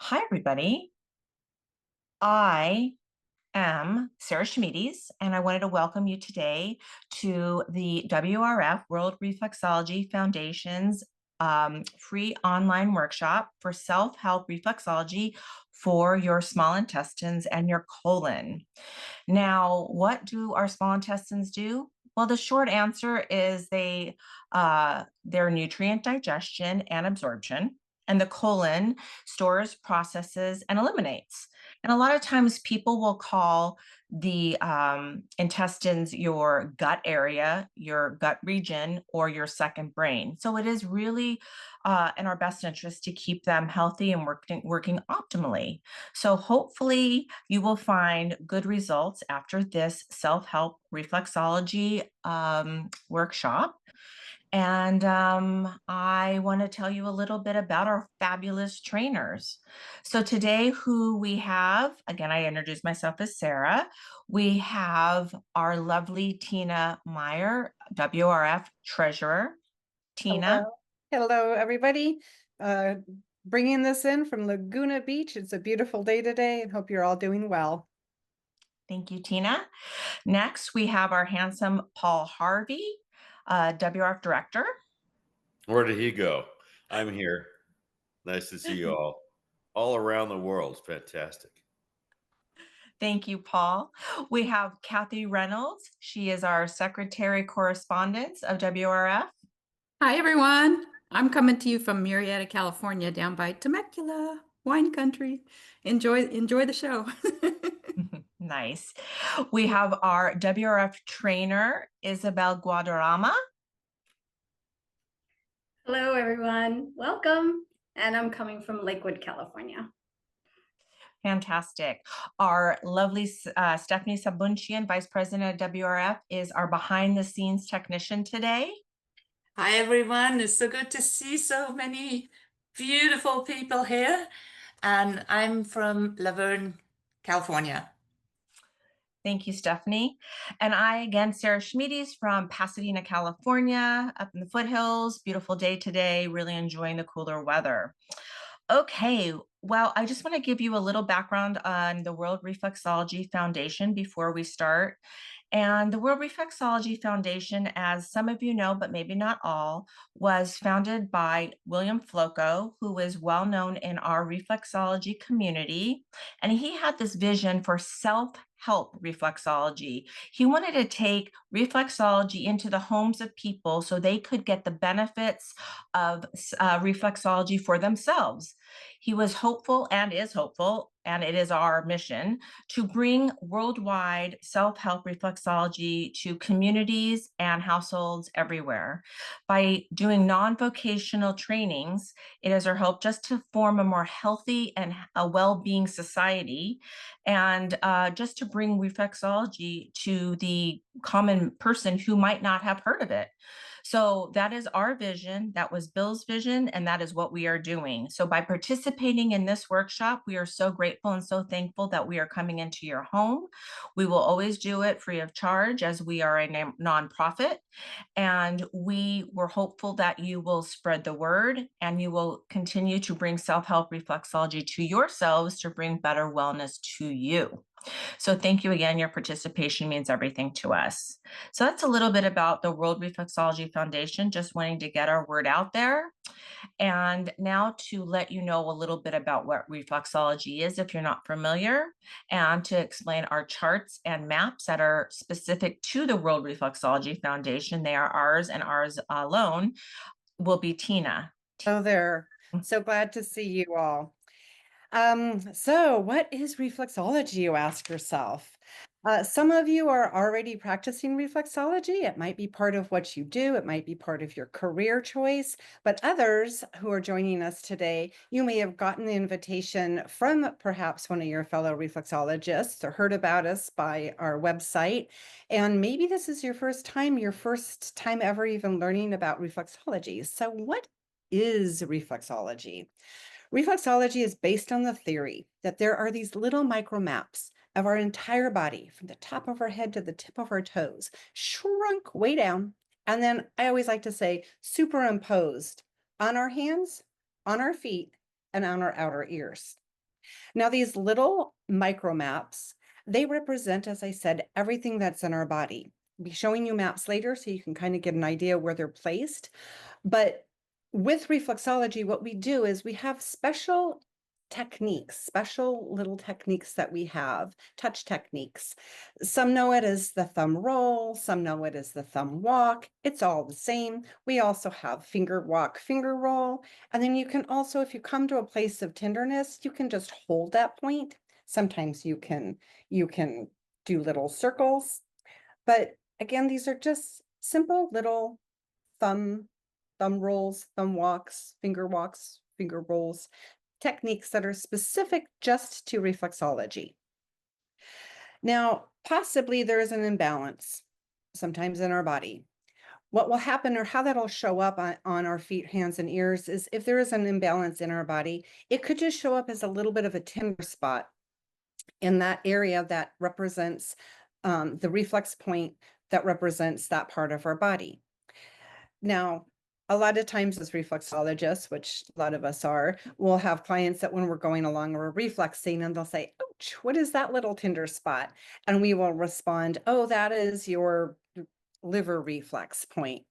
Hi, everybody. I am Sarah Schmides, and I wanted to welcome you today to the WRF World Reflexology Foundation's free online workshop for self-help reflexology for your small intestines and your colon. Now, what do our small intestines do? Well, the short answer is their nutrient digestion and absorption, and the colon stores, processes, and eliminates. And a lot of times people will call the intestines your gut area, your gut region, or your second brain. So it is really in our best interest to keep them healthy and working optimally. So hopefully you will find good results after this self-help reflexology workshop. And I want to tell you a little bit about our fabulous trainers. So today, who we have, again, I introduced myself as Sarah. We have our lovely Tina Meyer, WRF treasurer. Tina, Hello. Hello, everybody. Uh, Bringing this in from Laguna Beach. It's a beautiful day today and hope you're all doing well. thank you, Tina. Next, we have our handsome Paul Harvey, WRF director. Where did he go? I'm here. Nice to see you all around the world. Fantastic. Thank you, Paul. We have Kathy Reynolds. She is our secretary correspondence of WRF. Hi, everyone. I'm coming to you from Murrieta, California, down by Temecula, wine country. Enjoy the show. Nice. We have our WRF trainer, Isabel Guadarrama. Hello, everyone. Welcome. And I'm coming from Lakewood, California. Fantastic. Our lovely Stephanie Sabunchian, Vice President of WRF, is our behind the scenes technician today. Hi, everyone. It's so good to see so many beautiful people here. And I'm from Laverne, California. Thank you, Stephanie. And I, again, Sarah Schmides from Pasadena, California, up in the foothills. Beautiful day today, really enjoying the cooler weather. Okay, well, I just want to give you a little background on the World Reflexology Foundation before we start. And the World Reflexology Foundation, as some of you know, but maybe not all, was founded by William Floco, who is well known in our reflexology community. And he had this vision for self-help reflexology. He wanted to take reflexology into the homes of people so they could get the benefits of reflexology for themselves. He was hopeful and is hopeful, and it is our mission to bring worldwide self-help reflexology to communities and households everywhere. By doing non-vocational trainings, it is our hope just to form a more healthy and a well-being society, and just to bring reflexology to the common person who might not have heard of it. So that is our vision, that was Bill's vision, and that is what we are doing. So by participating in this workshop, we are so grateful and so thankful that we are coming into your home. We will always do it free of charge as we are a nonprofit. And we were hopeful that you will spread the word and you will continue to bring self-help reflexology to yourselves to bring better wellness to you. So thank you again. Your participation means everything to us. So that's a little bit about the World Reflexology Foundation, just wanting to get our word out there. And now to let you know a little bit about what reflexology is, if you're not familiar, and to explain our charts and maps that are specific to the World Reflexology Foundation. They are ours and ours alone, will be Tina. Oh, there. So glad to see you all. So what is reflexology, you ask yourself? Some of you are already practicing reflexology. It might be part of what you do. It might be part of your career choice. But others who are joining us today, you may have gotten the invitation from perhaps one of your fellow reflexologists or heard about us by our website. And maybe this is your first time ever even learning about reflexology. So what is reflexology? Reflexology is based on the theory that there are these little micro maps of our entire body from the top of our head to the tip of our toes, shrunk way down. And then I always like to say superimposed on our hands, on our feet, and on our outer ears. Now, these little micro maps, they represent, as I said, everything that's in our body. I'll be showing you maps later so you can kind of get an idea where they're placed. But with reflexology, what we do is we have special techniques, special little techniques that we have, touch techniques. Some know it as the thumb roll, some know it as the thumb walk. It's all the same. We also have finger walk, finger roll. And then you can also, if you come to a place of tenderness, you can just hold that point. Sometimes you can do little circles. But again, these are just simple little thumb rolls, thumb walks, finger rolls, techniques that are specific just to reflexology. Now, possibly there is an imbalance sometimes in our body. What will happen or how that'll show up on our feet, hands, and ears is if there is an imbalance in our body, it could just show up as a little bit of a tender spot in that area that represents the reflex point that represents that part of our body. Now, a lot of times as reflexologists, which a lot of us are, we'll have clients that when we're going along or reflexing and they'll say, ouch, what is that little tender spot? And we will respond, oh, that is your liver reflex point.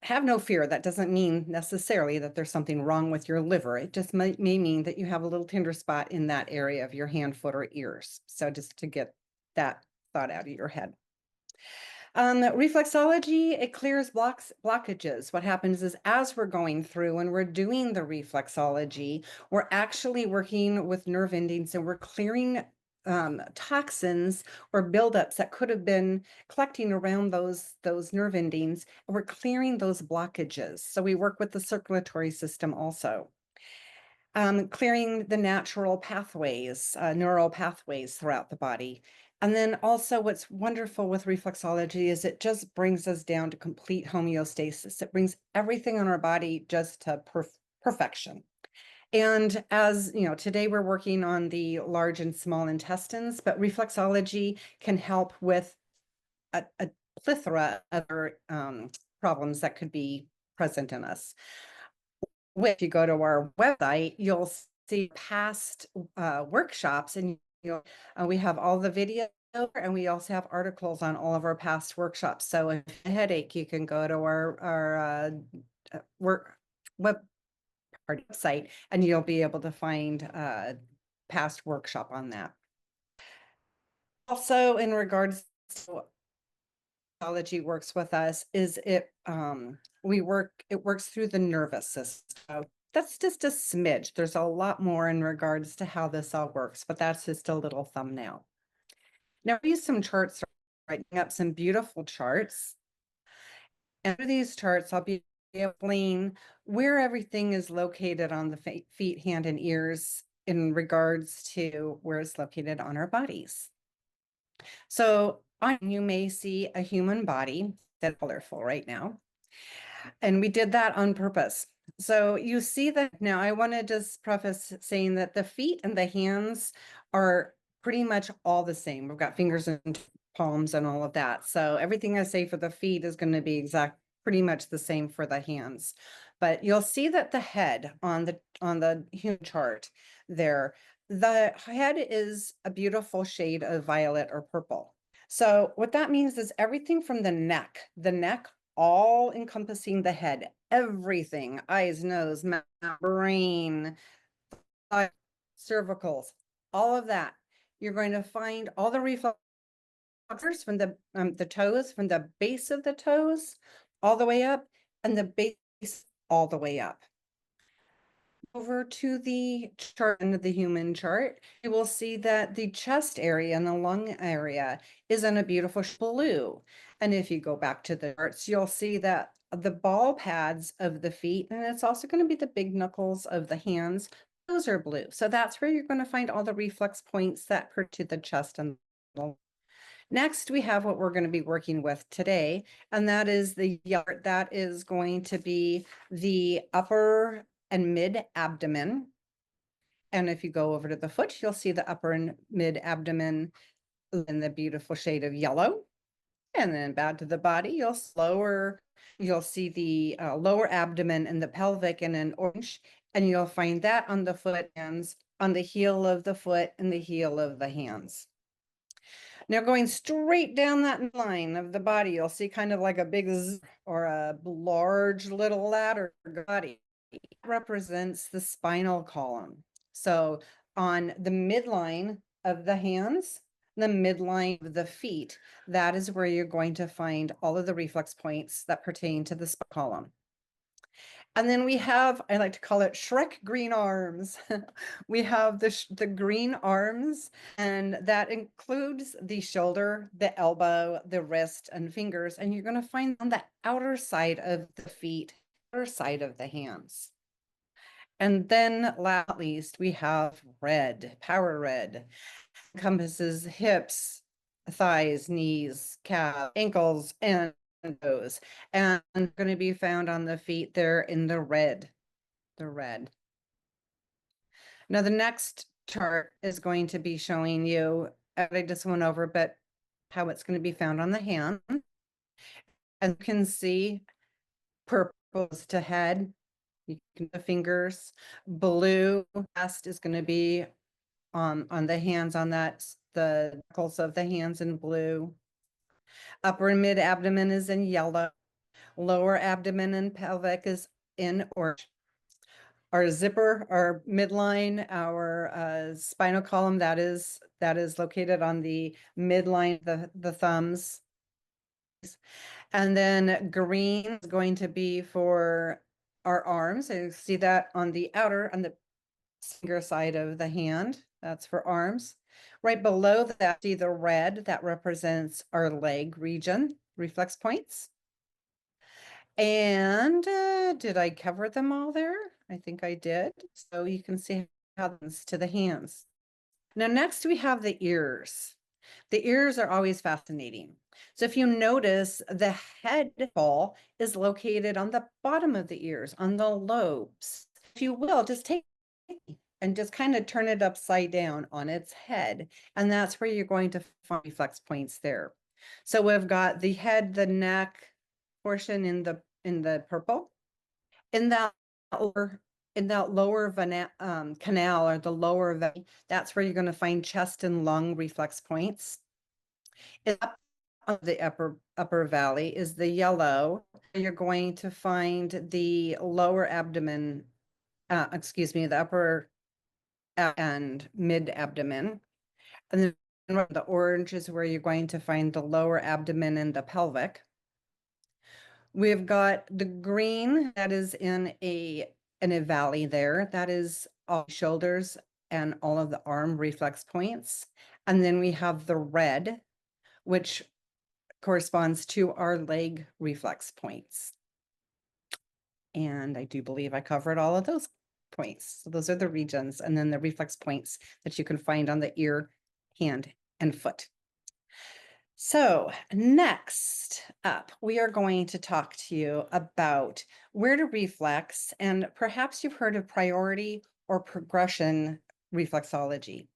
Have no fear. That doesn't mean necessarily that there's something wrong with your liver. It just may mean that you have a little tender spot in that area of your hand, foot, or ears. So just to get that thought out of your head. Reflexology, it clears blockages. What happens is as we're going through and we're doing the reflexology, we're actually working with nerve endings and we're clearing toxins or buildups that could have been collecting around those nerve endings. And we're clearing those blockages. So we work with the circulatory system also. Clearing the natural pathways, neural pathways throughout the body. And then also what's wonderful with reflexology is it just brings us down to complete homeostasis. It brings everything in our body just to perfection. And as you know, today we're working on the large and small intestines, but reflexology can help with a plethora of other problems that could be present in us. If you go to our website, you'll see past workshops, and we have all the video, and we also have articles on all of our past workshops. So if you have a headache, you can go to our website, and you'll be able to find past workshop on that. Also, in regards to reflexology works with us is it works through the nervous system. So that's just a smidge. There's a lot more in regards to how this all works, but that's just a little thumbnail. Now I use some charts, writing up some beautiful charts. And for these charts, I'll be explaining where everything is located on the feet, hand, and ears in regards to where it's located on our bodies. So you may see a human body that's colorful right now. And we did that on purpose. So you see that now I want to just preface saying that the feet and the hands are pretty much all the same. We've got fingers and palms and all of that. So everything I say for the feet is going to be pretty much the same for the hands. But you'll see that the head on the human chart there, the head is a beautiful shade of violet or purple. So what that means is everything from the neck all encompassing the head, everything, eyes, nose, mouth, brain, cervicals, all of that. You're going to find all the reflexes from the toes, from the base of the toes all the way up, and the base all the way up. Over to the chart and the human chart, you will see that the chest area and the lung area is in a beautiful blue. And if you go back to the charts, you'll see that the ball pads of the feet, and it's also going to be the big knuckles of the hands, those are blue. So that's where you're going to find all the reflex points that per to the chest and the lung. Next, we have what we're going to be working with today, and that is the yard. That is going to be the upper and mid abdomen. And if you go over to the foot, you'll see the upper and mid abdomen in the beautiful shade of yellow. And then back to the body, you'll see the lower abdomen and the pelvic in an orange, and you'll find that on the foot hands on the heel of the foot and the heel of the hands. Now going straight down that line of the body, you'll see kind of like a big Z or a large little ladder body. It represents the spinal column. So on the midline of the hands, the midline of the feet, that is where you're going to find all of the reflex points that pertain to the spinal column. And then we have, I like to call it Shrek green arms. We have the green arms, and that includes the shoulder, the elbow, the wrist, and fingers. And you're going to find on the outer side of the feet, outer side of the hands. And then last but not least, we have red, power red, encompasses hips, thighs, knees, calves, ankles, and toes, and going to be found on the feet there in the red. Now the next chart is going to be showing you, I just went over, but how it's going to be found on the hand. As you can see, purple is to head, you can the fingers, blue best is going to be on the hands, on that the knuckles of the hands in blue. Upper and mid abdomen is in yellow. Lower abdomen and pelvic is in orange. Our zipper, our midline, our spinal column, that is located on the midline, the thumbs. And then green is going to be for our arms. So you see that on the outer, on the finger side of the hand, that's for arms. Right below that, see the red, that represents our leg region, reflex points. And did I cover them all there? I think I did. So you can see how this to the hands. Now, next we have the ears. The ears are always fascinating. So if you notice, the head ball is located on the bottom of the ears, on the lobes. If you will, just take and just kind of turn it upside down on its head. And that's where you're going to find reflex points there. So we've got the head, the neck portion in the purple. In that lower canal, or the lower valley, that's where you're going to find chest and lung reflex points. Up on the upper valley is the yellow. You're going to find the lower abdomen, the upper and mid abdomen. And then the orange is where you're going to find the lower abdomen and the pelvic. We've got the green that is in a valley there. That is all shoulders and all of the arm reflex points. And then we have the red, which corresponds to our leg reflex points. And I do believe I covered all of those points. So those are the regions, and then the reflex points that you can find on the ear, hand, and foot. So next up, we are going to talk to you about where to reflex, and perhaps you've heard of priority or progression reflexology.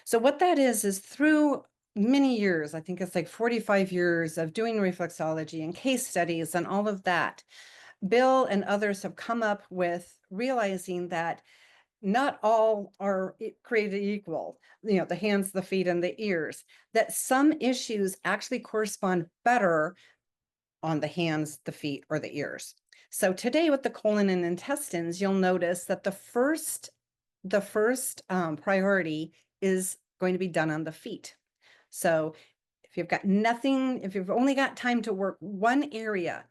So what that is through many years, I think it's like 45 years of doing reflexology and case studies and all of that, Bill and others have come up with realizing that not all are created equal, the hands, the feet, and the ears, that some issues actually correspond better on the hands, the feet, or the ears. So today with the colon and intestines, you'll notice that the first priority is going to be done on the feet. So if you've got nothing, if you've only got time to work one area,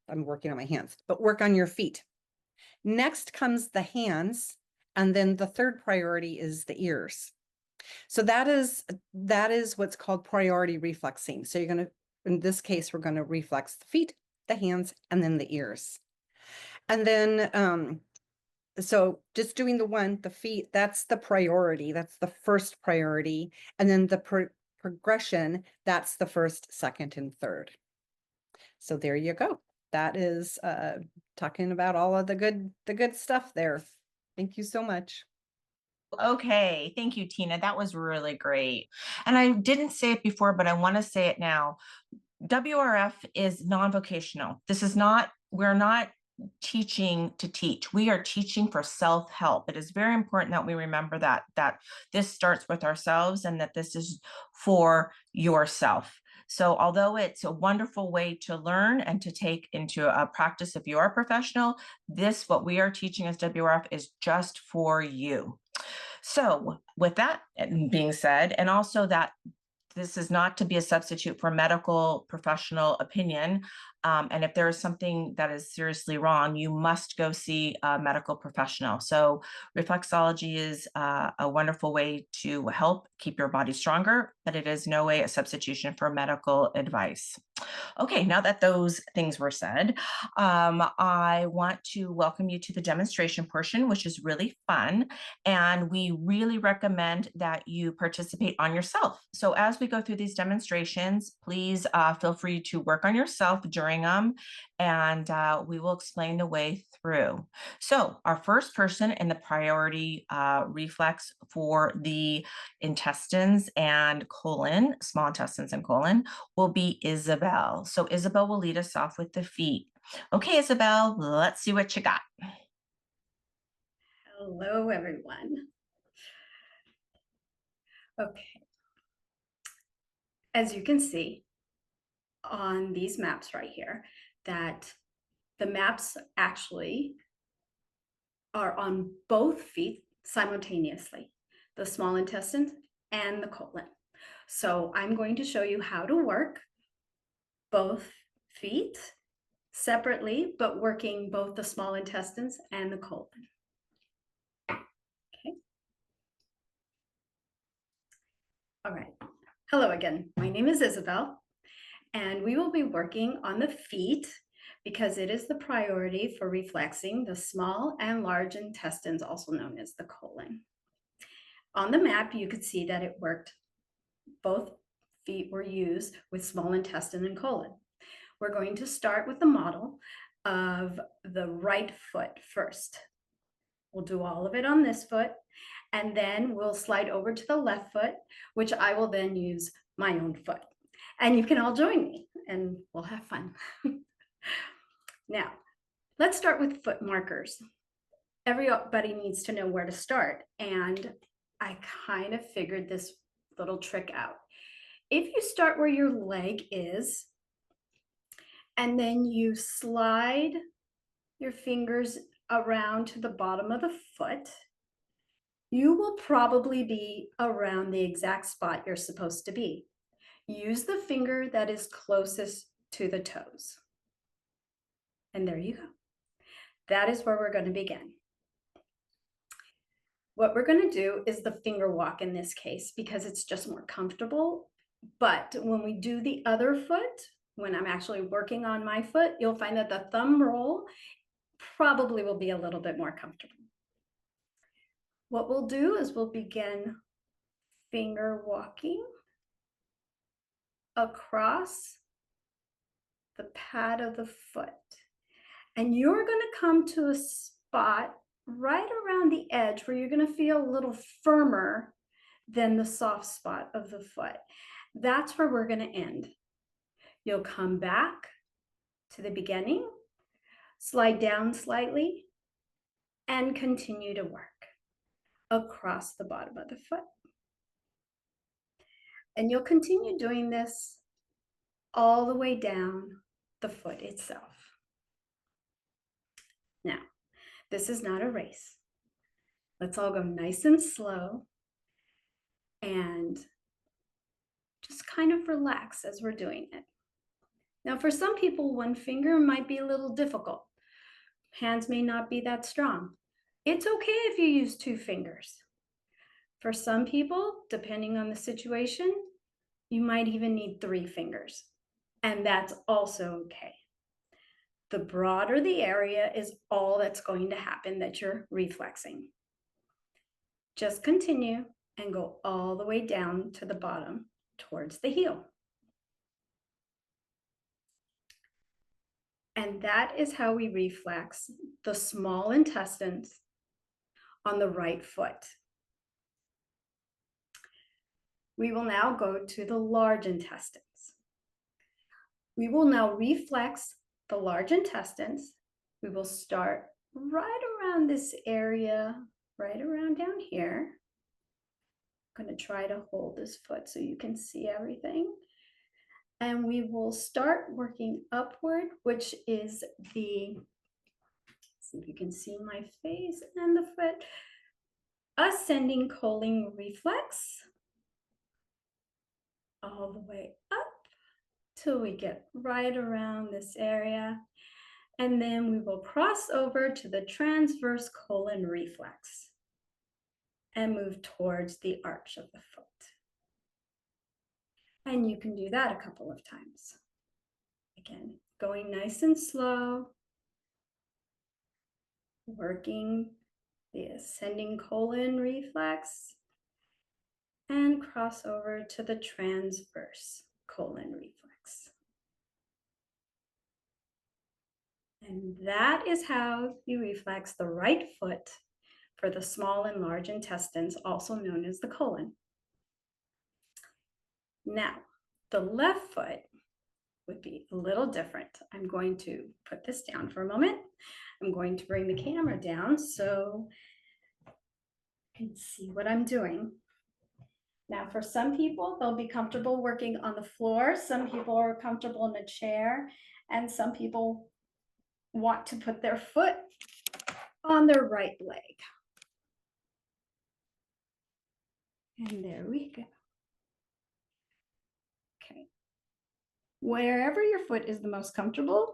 I'm working on my hands, but work on your feet. Next comes the hands, and then the third priority is the ears. So that is what's called priority reflexing. So in this case, we're going to reflex the feet, the hands, and then the ears. And then, so just doing the feet, that's the priority. That's the first priority. And then the progression, that's the first, second, and third. So there you go. That is talking about all of the good stuff there. Thank you so much. Okay, thank you, Tina. That was really great. And I didn't say it before, but I want to say it now. WRF is non-vocational. We're not teaching to teach. We are teaching for self-help. It is very important that we remember that this starts with ourselves and that this is for yourself. So although it's a wonderful way to learn and to take into a practice if you are a professional, this, what we are teaching as WRF, is just for you. So with that being said, and also that this is not to be a substitute for medical professional opinion. And if there is something that is seriously wrong, you must go see a medical professional. So reflexology is a wonderful way to help keep your body stronger, but it is no way a substitution for medical advice. Okay, now that those things were said, I want to welcome you to the demonstration portion, which is really fun. And we really recommend that you participate on yourself. So as we go through these demonstrations, please feel free to work on yourself during them, and we will explain the way through. So our first person in the priority reflex for the intestines and colon, small intestines and colon, will be Isabel. So Isabel will lead us off with the feet. Okay, Isabel, let's see what you got. Hello, everyone. Okay. As you can see on these maps right here, that the maps actually are on both feet simultaneously, the small intestines and the colon. So I'm going to show you how to work both feet separately, but working both the small intestines and the colon. Okay. All right. Hello again. My name is Isabel, and we will be working on the feet because it is the priority for reflexing the small and large intestines, also known as the colon. On the map, you could see that it worked. Both feet were used with small intestine and colon. We're going to start with the model of the right foot first. We'll do all of it on this foot, and then we'll slide over to the left foot, which I will then use my own foot. And you can all join me and we'll have fun. Now, let's start with foot markers. Everybody needs to know where to start, and I kind of figured this little trick out. If you start where your leg is, and then you slide your fingers around to the bottom of the foot, you will probably be around the exact spot you're supposed to be. Use the finger that is closest to the toes. And there you go. That is where we're going to begin. What we're going to do is the finger walk in this case because it's just more comfortable. But when we do the other foot, when I'm actually working on my foot, you'll find that the thumb roll probably will be a little bit more comfortable. What we'll do is we'll begin finger walking across the pad of the foot. And you're going to come to a spot right around the edge where you're going to feel a little firmer than the soft spot of the foot. That's where we're going to end. You'll come back to the beginning, slide down slightly, and continue to work across the bottom of the foot. And you'll continue doing this all the way down the foot itself. Now, this is not a race. Let's all go nice and slow and just kind of relax as we're doing it. Now, for some people, one finger might be a little difficult. Hands may not be that strong. It's okay if you use two fingers. For some people, depending on the situation, you might even need three fingers, and that's also okay. The broader the area is all that's going to happen that you're reflexing. Just continue and go all the way down to the bottom towards the heel. And that is how we reflex the small intestines on the right foot. We will now go to the large intestines. We will now reflex the large intestines We will start right around this area, right around down here. I'm going to try to hold this foot so you can see everything. And we will start working upward, which is the, see if you can see my face and the foot, ascending choline reflex, all the way up till we get right around this area. And then we will cross over to the transverse colon reflex and move towards the arch of the foot. And you can do that a couple of times. Again, going nice and slow, working the ascending colon reflex and cross over to the transverse colon reflex. And that is how you reflex the right foot for the small and large intestines, also known as the colon. Now, the left foot would be a little different. I'm going to put this down for a moment. I'm going to bring the camera down so you can see what I'm doing. Now, for some people, they'll be comfortable working on the floor. Some people are comfortable in a chair, and some people want to put their foot on their right leg. And there we go. Okay. Wherever your foot is the most comfortable,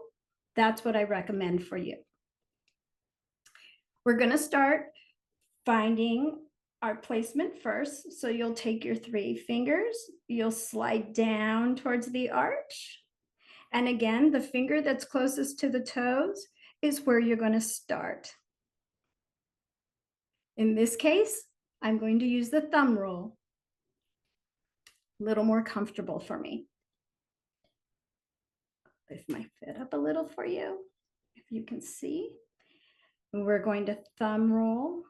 that's what I recommend for you. We're going to start finding our placement first. So you'll take your 3 fingers, you'll slide down towards the arch. And again, the finger that's closest to the toes is where you're going to start. In this case, I'm going to use the thumb rule. A little more comfortable for me. Lift my foot up a little for you, if you can see. And we're going to thumb roll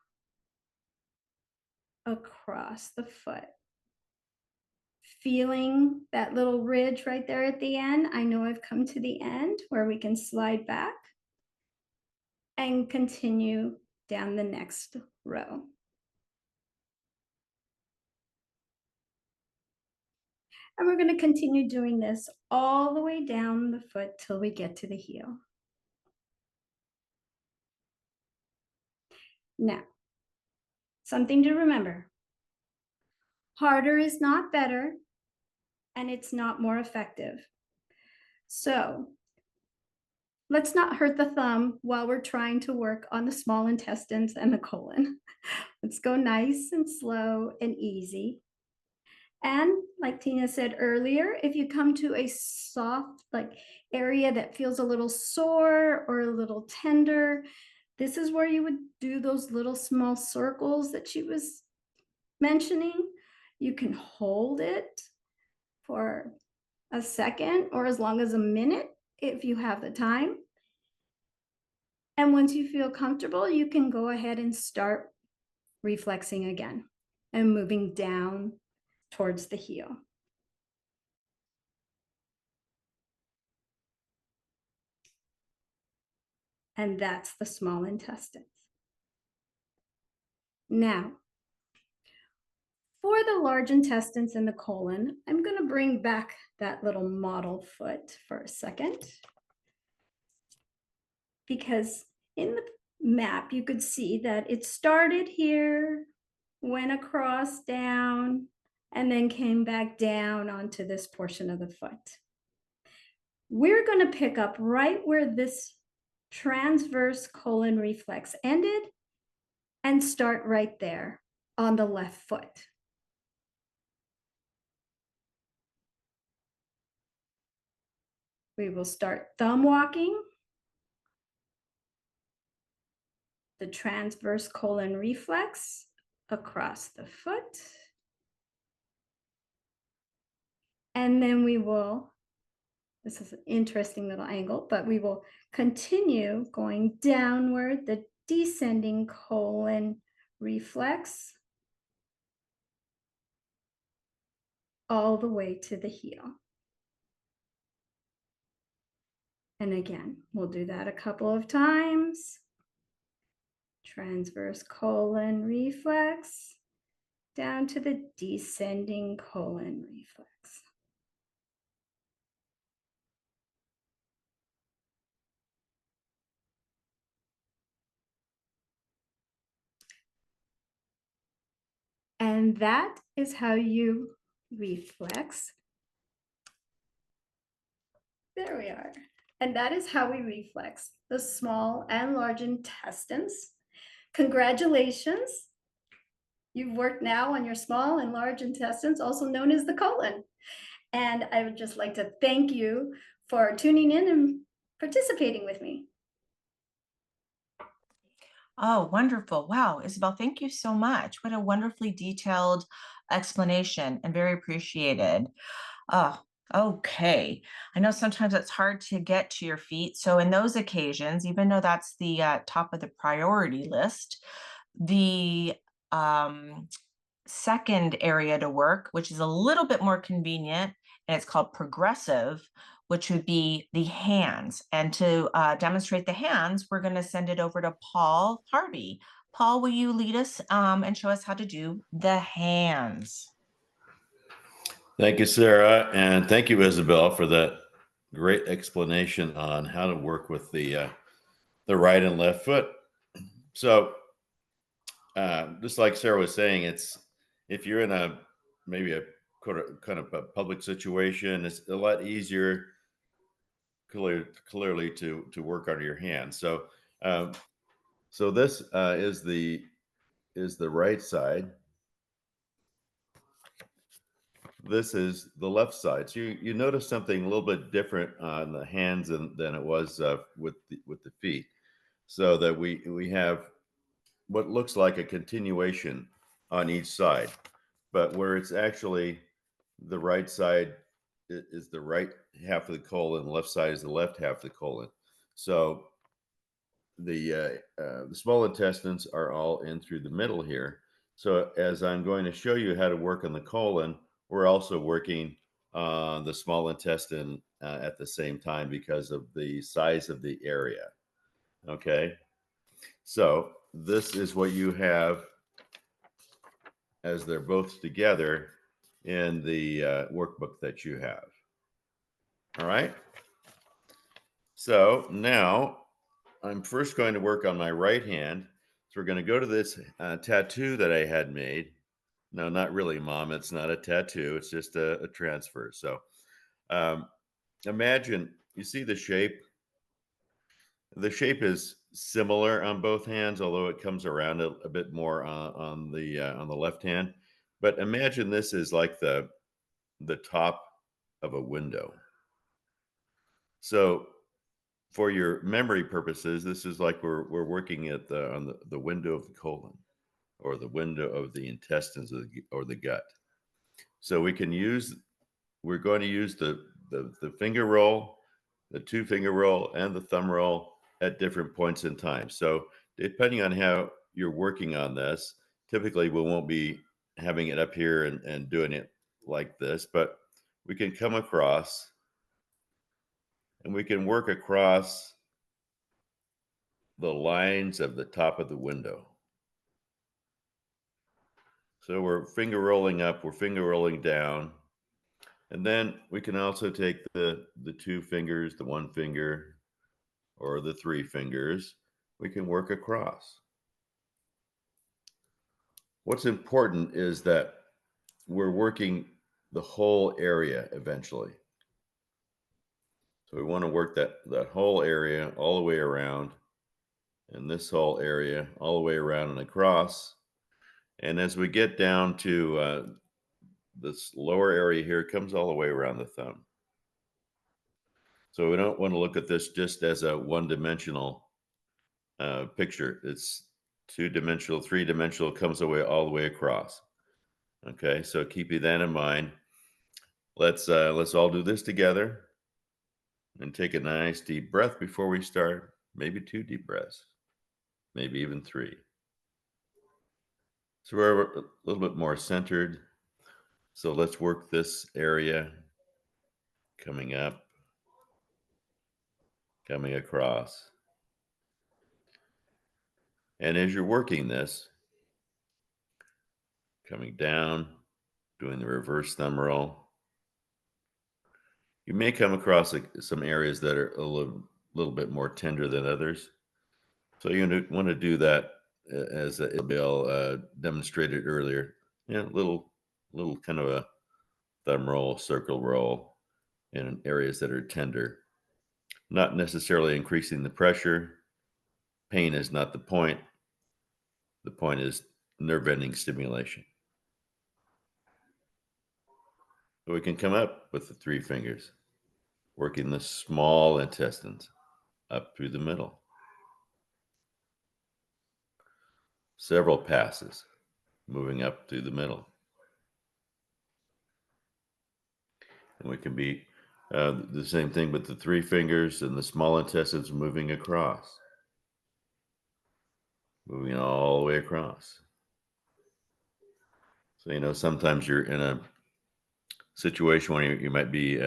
across the foot. Feeling that little ridge right there at the end. I know I've come to the end where we can slide back and continue down the next row. And we're going to continue doing this all the way down the foot till we get to the heel. Now, something to remember. Harder is not better, and it's not more effective. So let's not hurt the thumb while we're trying to work on the small intestines and the colon. Let's go nice and slow and easy. And like Tina said earlier, if you come to a soft area that feels a little sore or a little tender, this is where you would do those little small circles that she was mentioning. You can hold it for a second or as long as a minute if you have the time. And once you feel comfortable, you can go ahead and start reflexing again and moving down towards the heel. And that's the small intestines. Now, for the large intestines and the colon, I'm going to bring back that little model foot for a second. Because in the map, you could see that it started here, went across down, and then came back down onto this portion of the foot. We're going to pick up right where this transverse colon reflex ended and start right there on the left foot. We will start thumb walking the transverse colon reflex across the foot. And then we will, this is an interesting little angle, but we will continue going downward, the descending colon reflex all the way to the heel. And again, we'll do that a couple of times. Transverse colon reflex down to the descending colon reflex. And that is how you reflex. There we are. And that is how we reflex the small and large intestines. Congratulations. You've worked now on your small and large intestines, also known as the colon. And I would just like to thank you for tuning in and participating with me. Oh, wonderful. Wow, Isabel, thank you so much. What a wonderfully detailed explanation and very appreciated. Oh, okay. I know sometimes it's hard to get to your feet. So, in those occasions, even though that's the top of the priority list, the um, second area to work, which is a little bit more convenient, and it's called progressive, which would be the hands. And to demonstrate the hands, we're going to send it over to Paul Harvey. Paul, will you lead us and show us how to do the hands? Thank you, Sarah, and thank you, Isabel, for that great explanation on how to work with the right and left foot. So, just like Sarah was saying, it's if you're in a maybe a kind of a public situation, it's a lot easier clearly to work on your hands. So, so this is the right side. This is the left side. So you notice something a little bit different on the hands than it was with the feet. So that we have what looks like a continuation on each side, but where it's actually the right side is the right half of the colon, the left side is the left half of the colon. So the small intestines are all in through the middle here. So as I'm going to show you how to work on the colon, we're also working on the small intestine at the same time because of the size of the area. Okay, so this is what you have as they're both together in the workbook that you have. All right. So now I'm first going to work on my right hand. So we're going to go to this tattoo that I had made. No, not really, Mom. It's not a tattoo. It's just a transfer. So um, imagine you see the shape. The shape is similar on both hands, although it comes around a bit more on the left hand. But imagine this is like the top of a window. So for your memory purposes, this is like we're working at on the window of the colon or the window of the intestines or the gut. So we're going to use the finger roll, the two finger roll, and the thumb roll at different points in time. So depending on how you're working on this, typically we won't be having it up here and doing it like this, but we can come across and we can work across the lines of the top of the window. So we're finger rolling up, we're finger rolling down. And then we can also take the two fingers, the one finger, or the three fingers. We can work across. What's important is that we're working the whole area eventually. So we want to work that whole area all the way around, and this whole area all the way around and across. And as we get down to this lower area here, it comes all the way around the thumb. So we don't want to look at this just as a one-dimensional picture. It's two-dimensional, three-dimensional, comes away all the way across. Okay, so keeping that in mind, let's all do this together and take a nice deep breath before we start. Maybe two deep breaths, maybe even three. So we're a little bit more centered. So let's work this area coming up. coming across. And as you're working this, coming down, doing the reverse thumb roll, you may come across some areas that are a little bit more tender than others. So you want to do that as Bill demonstrated earlier. Yeah, little kind of a thumb roll, circle roll in areas that are tender. Not necessarily increasing the pressure. Pain is not the point. The point is nerve-ending stimulation. So we can come up with the 3 fingers, working the small intestines up through the middle. Several passes, moving up through the middle. And we can be the same thing with the 3 fingers and the small intestines moving across, moving all the way across. So, sometimes you're in a situation where you might be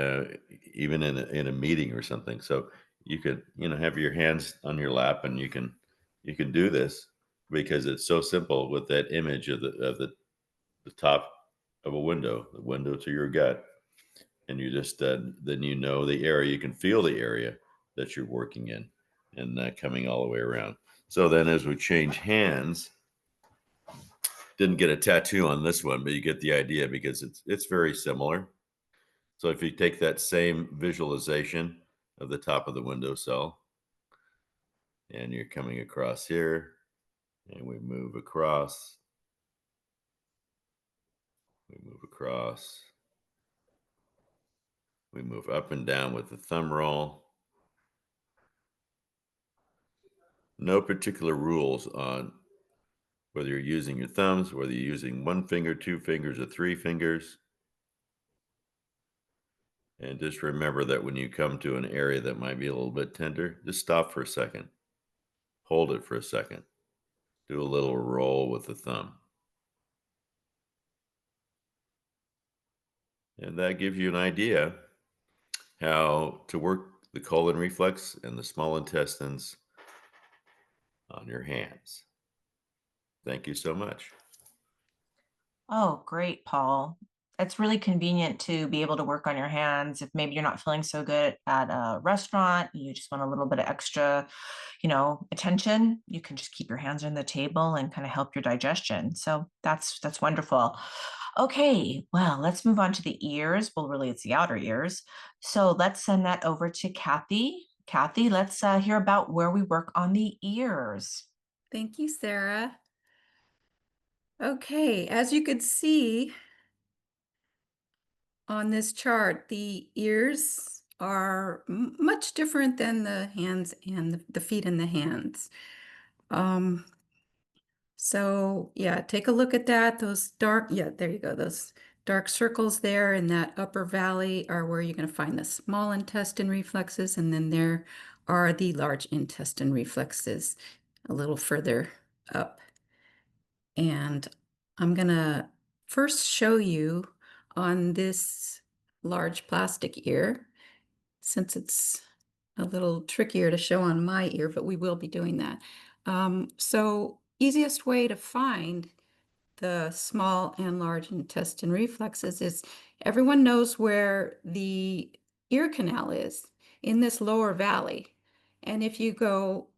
even in a meeting or something. So you could, have your hands on your lap, and you can do this because it's so simple with that image of the top of a window, the window to your gut. And you just then the area, you can feel the area that you're working in, and coming all the way around. So then as we change hands, didn't get a tattoo on this one, but you get the idea because it's very similar. So if you take that same visualization of the top of the windowsill, and you're coming across here, and we move across, we move across, we move up and down with the thumb roll. No particular rules on whether you're using your thumbs, whether you're using 1 finger, 2 fingers, or 3 fingers. And just remember that when you come to an area that might be a little bit tender, just stop for a second. Hold it for a second. Do a little roll with the thumb. And that gives you an idea how to work the colon reflex and the small intestines on your hands. Thank you so much. Oh, great, Paul. It's really convenient to be able to work on your hands if maybe you're not feeling so good at a restaurant, you just want a little bit of extra, attention. You can just keep your hands on the table and kind of help your digestion. So that's wonderful. Okay, well, let's move on to the ears. Well, really, it's the outer ears. So let's send that over to Kathy. Kathy, let's hear about where we work on the ears. Thank you, Sarah. Okay, as you could see on this chart, the ears are much different than the hands and the feet and the hands. So yeah, take a look at that. Those dark, yeah, there you go. Those dark circles there in that upper valley are where you're going to find the small intestine reflexes, and then there are the large intestine reflexes a little further up. And I'm going to first show you on this large plastic ear, since it's a little trickier to show on my ear, but we will be doing that. So easiest way to find the small and large intestine reflexes is everyone knows where the ear canal is in this lower valley. And if you go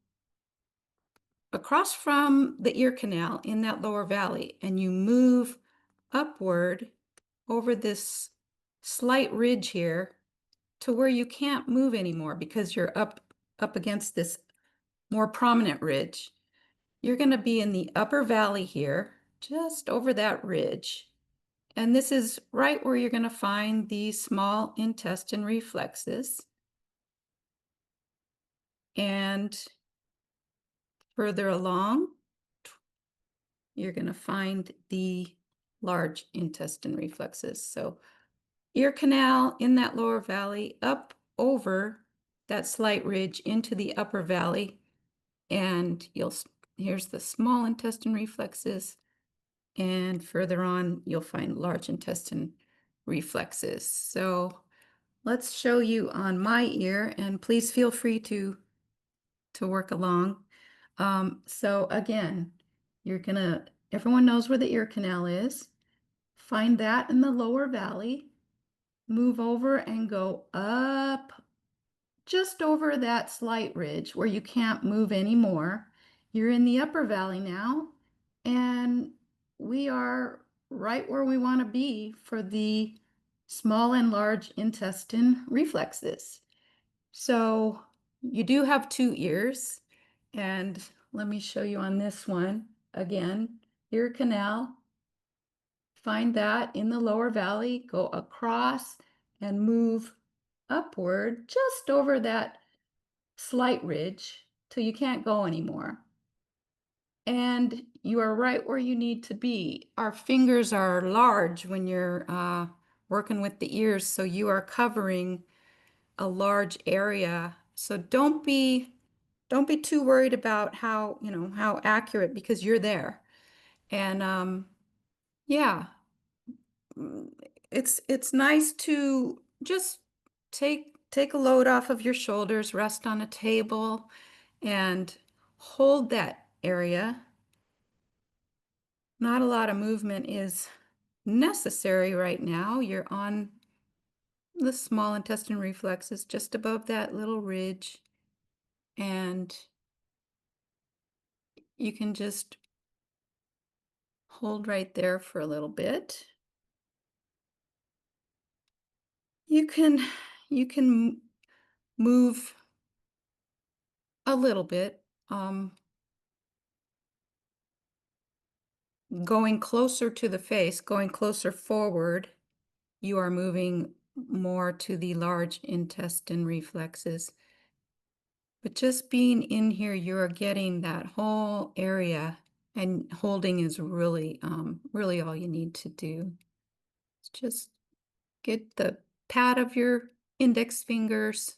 across from the ear canal in that lower valley and you move upward over this slight ridge here to where you can't move anymore because you're up against this more prominent ridge, you're going to be in the upper valley here, just over that ridge. And this is right where you're going to find the small intestine reflexes. And further along, you're going to find the large intestine reflexes. So ear canal in that lower valley, up over that slight ridge into the upper valley, and here's the small intestine reflexes, and further on you'll find large intestine reflexes. So let's show you on my ear, and please feel free to to work along. So again, everyone knows where the ear canal is. Find that in the lower valley, move over and go up just over that slight ridge where you can't move anymore. You're in the upper valley now, and we are right where we want to be for the small and large intestine reflexes. So you do have two ears, and let me show you on this one again, ear canal. Find that in the lower valley, go across and move upward just over that slight ridge till you can't go anymore. And you are right where you need to be. Our fingers are large when you're working with the ears, so you are covering a large area. So don't be too worried about how accurate, because you're there. And yeah, it's nice to just take a load off of your shoulders, rest on a table, and hold that area. Not a lot of movement is necessary right now. You're on the small intestine reflexes just above that little ridge, and you can just hold right there for a little bit. You can move a little bit, going closer to the face, going closer forward. You are moving more to the large intestine reflexes. But just being in here, you're getting that whole area, and holding is really all you need to do. Just get the pad of your index fingers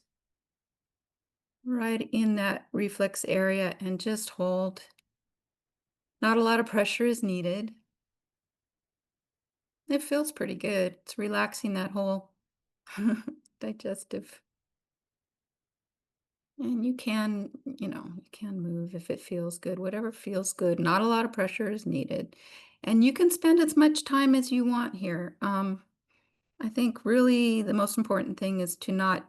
right in that reflex area and just hold. Not a lot of pressure is needed. It feels pretty good. It's relaxing that whole digestive. And you can move if it feels good, whatever feels good. Not a lot of pressure is needed. And you can spend as much time as you want here. I think really the most important thing is to not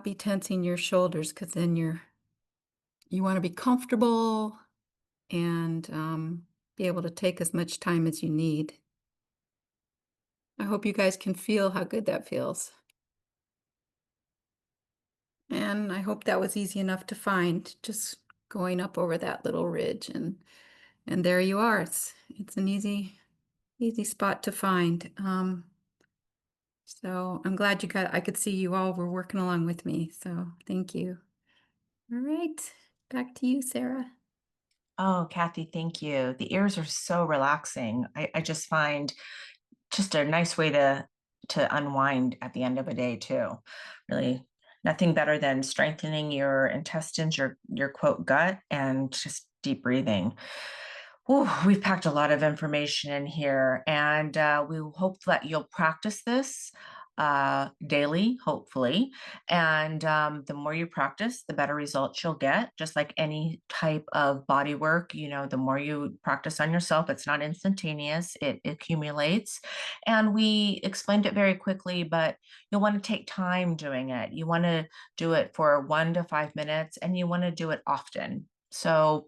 be tensing your shoulders, because then you want to be comfortable and be able to take as much time as you need. I hope you guys can feel how good that feels. And I hope that was easy enough to find, just going up over that little ridge, and there you are. It's an easy spot to find. So I'm glad I could see you all were working along with me. So thank you. All right, back to you, Sarah. Oh, Kathy, thank you. The ears are so relaxing. I just find just a nice way to unwind at the end of a day too. Really, nothing better than strengthening your intestines, your quote gut, and just deep breathing. Ooh, we've packed a lot of information in here, and we hope that you'll practice this daily, hopefully. And the more you practice, the better results you'll get. Just like any type of body work, the more you practice on yourself, it's not instantaneous, it accumulates. And we explained it very quickly, but you'll want to take time doing it. You want to do it for 1 to 5 minutes, and you want to do it often. So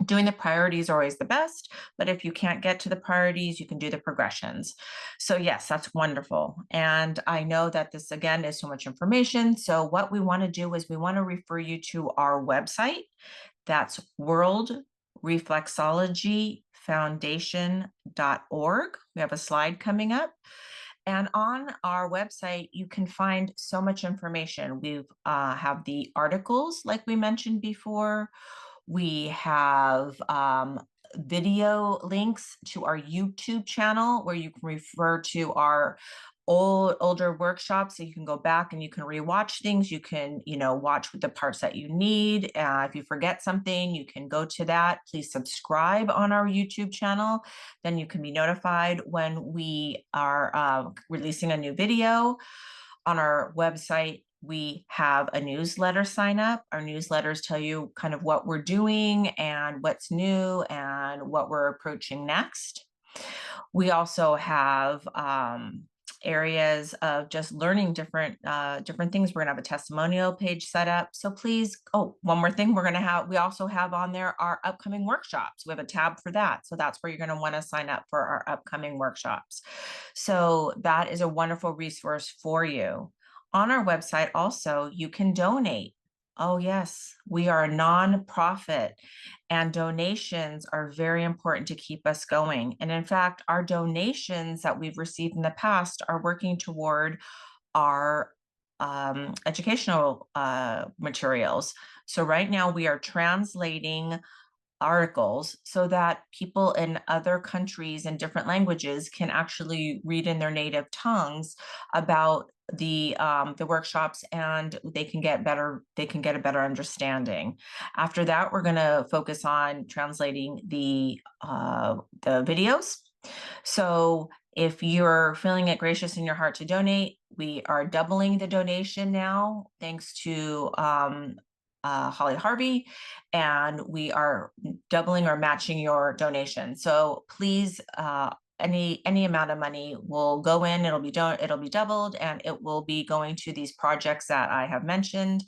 doing the priorities are always the best, but if you can't get to the priorities, you can do the progressions. So yes, that's wonderful. And I know that this again is so much information. So what we want to do is we want to refer you to our website. That's worldreflexologyfoundation.org. We have a slide coming up. And on our website, you can find so much information. We have the articles, like we mentioned before. We have video links to our YouTube channel where you can refer to our older workshops, so you can go back and you can rewatch things. You can watch the parts that you need. If you forget something, you can go to that. Please subscribe on our YouTube channel, then you can be notified when we are releasing a new video. On our website, We have a newsletter sign up. Our newsletters tell you kind of what we're doing and what's new and what we're approaching next. We also have areas of just learning different things. We're gonna have a testimonial page set up. So please, oh, one more thing, we also have on there our upcoming workshops. We have a tab for that. So that's where you're gonna wanna sign up for our upcoming workshops. So that is a wonderful resource for you. On our website also, you can donate. Oh yes, we are a nonprofit and donations are very important to keep us going. And in fact, our donations that we've received in the past are working toward our educational materials. So right now we are translating articles so that people in other countries and different languages can actually read in their native tongues about the workshops, and they can get a better understanding. After that, we're going to focus on translating the videos. So if you're feeling it gracious in your heart to donate, we are doubling the donation now, thanks to Holly Harvey, and we are doubling or matching your donation. So please, any amount of money will go in. It'll be doubled, and it will be going to these projects that I have mentioned.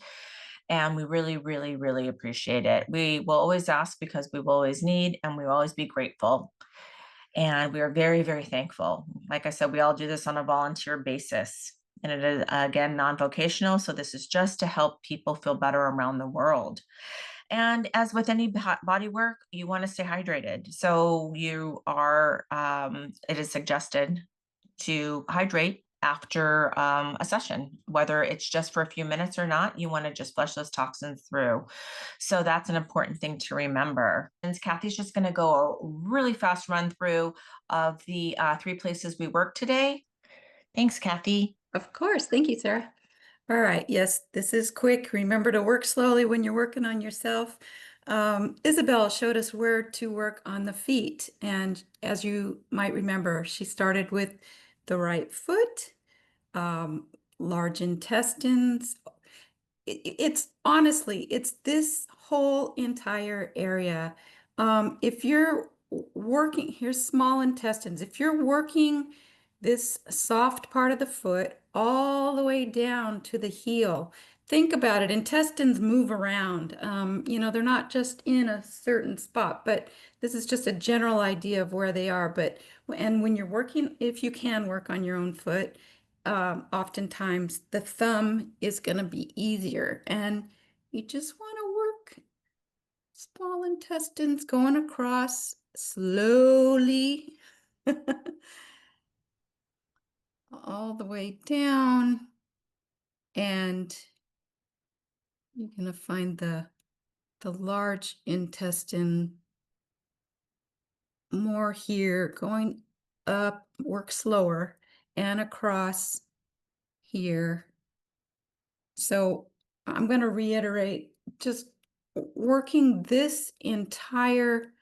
And we really, really, really appreciate it. We will always ask because we will always need, and we will always be grateful. And we are very, very thankful. Like I said, we all do this on a volunteer basis. And it is, again, non-vocational. So this is just to help people feel better around the world. And as with any body work, you want to stay hydrated. So it is suggested to hydrate after a session, whether it's just for a few minutes or not. You want to just flush those toxins through. So that's an important thing to remember. And Kathy's just going to go a really fast run through of the 3 places we work today. Thanks, Kathy. Of course. Thank you, Sarah. All right. Yes, this is quick. Remember to work slowly when you're working on yourself. Isabel showed us where to work on the feet. And as you might remember, she started with the right foot, large intestines. It's honestly, it's this whole entire area. If you're working, here's small intestines. If you're working this soft part of the foot all the way down to the heel, think about it. Intestines move around. They're not just in a certain spot, but this is just a general idea of where they are. And when you're working, if you can work on your own foot, oftentimes the thumb is going to be easier, and you just want to work small intestines going across slowly all the way down, and you're going to find the large intestine more here, going up, work slower, and across here. So I'm going to reiterate, just working this entire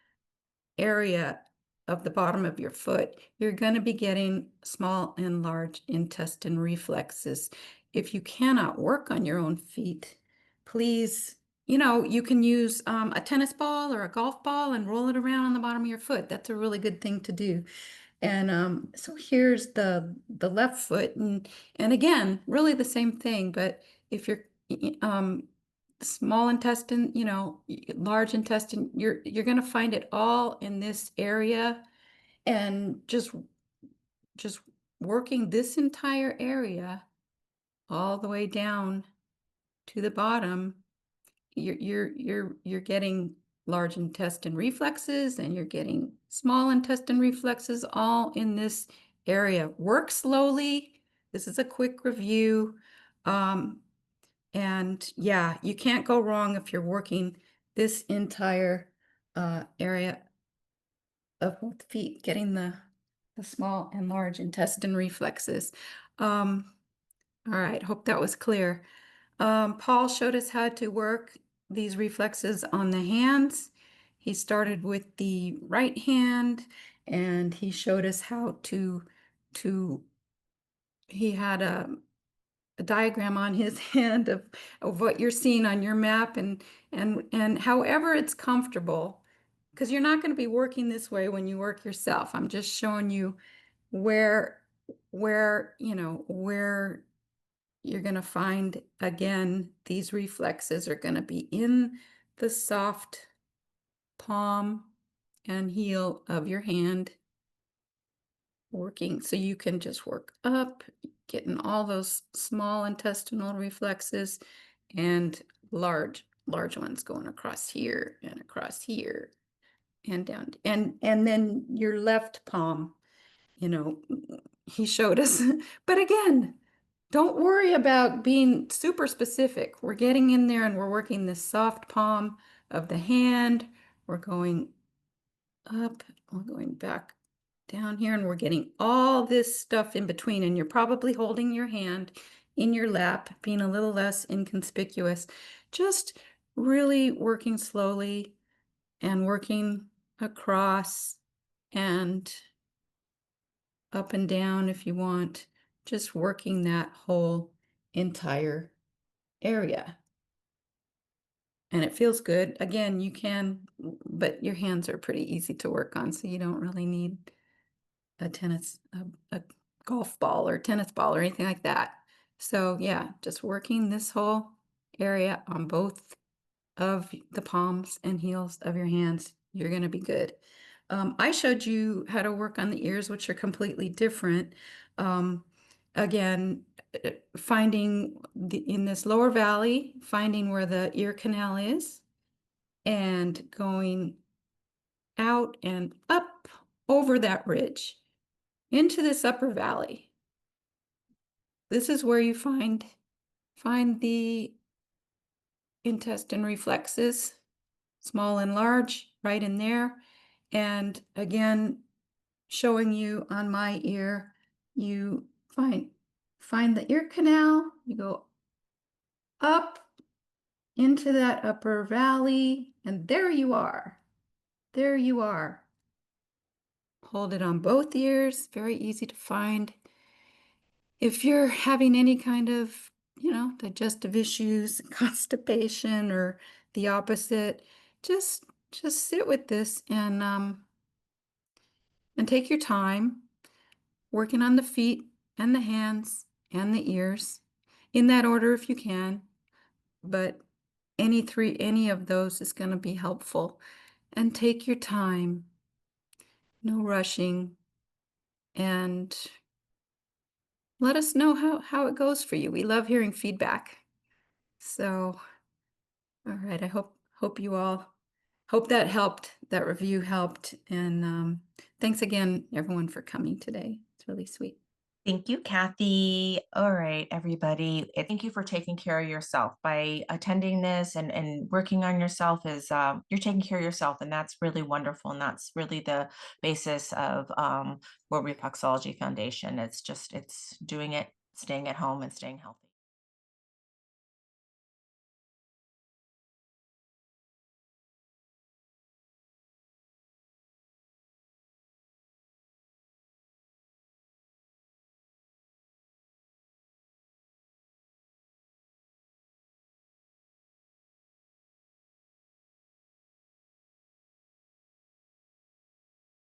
area of the bottom of your foot, you're going to be getting small and large intestine reflexes. If you cannot work on your own feet, please, you can use a tennis ball or a golf ball and roll it around on the bottom of your foot. That's a really good thing to do. And so here's the left foot, and again, really the same thing. But if you're small intestine, large intestine, you're going to find it all in this area, and just working this entire area all the way down to the bottom, you're getting large intestine reflexes, and you're getting small intestine reflexes all in this area. Work slowly. This is a quick review. And yeah, you can't go wrong if you're working this entire area of both feet, getting the small and large intestine reflexes. All right, hope that was clear. Paul showed us how to work these reflexes on the hands. He started with the right hand, and he showed us how to he had a diagram on his hand of what you're seeing on your map, and however it's comfortable, because you're not going to be working this way when you work yourself. I'm just showing you where where you're going to find, again, these reflexes are going to be in the soft palm and heel of your hand, working so you can just work up, getting all those small intestinal reflexes and large ones going across here and down, and then your left palm, you know, he showed us. But again, don't worry about being super specific. We're getting in there and we're working the soft palm of the hand. We're going up, we're going back down here, and we're getting all this stuff in between. And you're probably holding your hand in your lap, being a little less inconspicuous, just really working slowly and working across and up and down if you want, just working that whole entire area. And it feels good. Again, you can, but your hands are pretty easy to work on, so you don't really need a golf ball or tennis ball or anything like that. So yeah, just working this whole area on both of the palms and heels of your hands, you're going to be good. I showed you how to work on the ears, which are completely different. Um, again, finding in this lower valley, finding where the ear canal is, and going out and up over that ridge into this upper valley. This is where you find the intestine reflexes, small and large, right in there. And again, showing you on my ear, you find the ear canal, you go up into that upper valley, and there you are. There you are. Hold it on both ears, very easy to find. If you're having any kind of, digestive issues, constipation, or the opposite, just sit with this and take your time working on the feet and the hands and the ears in that order if you can, but any of those is going to be helpful. And take your time, no rushing, and let us know how it goes for you. We love hearing feedback. So, all right, I hope you all hope that helped, that review helped. And thanks again, everyone, for coming today. It's really sweet. Thank you, Kathy. All right, everybody. Thank you for taking care of yourself by attending this and working on yourself. Is you're taking care of yourself, and that's really wonderful. And that's really the basis of World Reflexology Foundation. It's doing it, staying at home, and staying healthy.